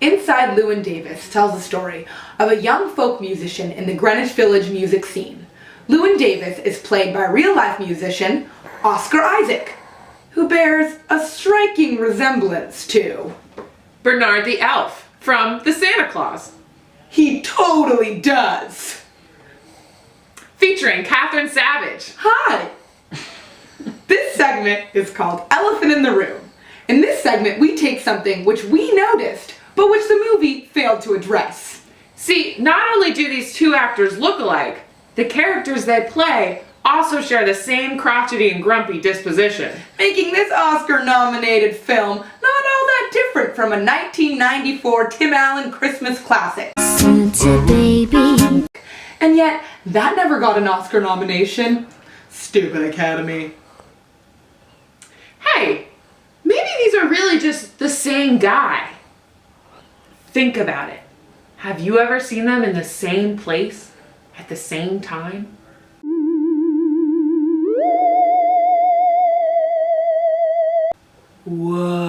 Inside Llewyn Davis tells the story of a young folk musician in the Greenwich Village music scene. Llewyn Davis is played by real-life musician Oscar Isaac, who bears a striking resemblance to Bernard the Elf from The Santa Claus. He totally does! Featuring Catharine Savage. Hi! This segment is called Elephant in the Room. In this segment, we take something which we noticed, but which the movie failed to address. See, not only do these two actors look alike, the characters they play also share the same crotchety and grumpy disposition, making this Oscar-nominated film not all that different from a 1994 Tim Allen Christmas classic. Santa baby. And yet, that never got an Oscar nomination. Stupid Academy. Hey, maybe these are really just the same guy. Think about it. Have you ever seen them in the same place at the same time? Whoa.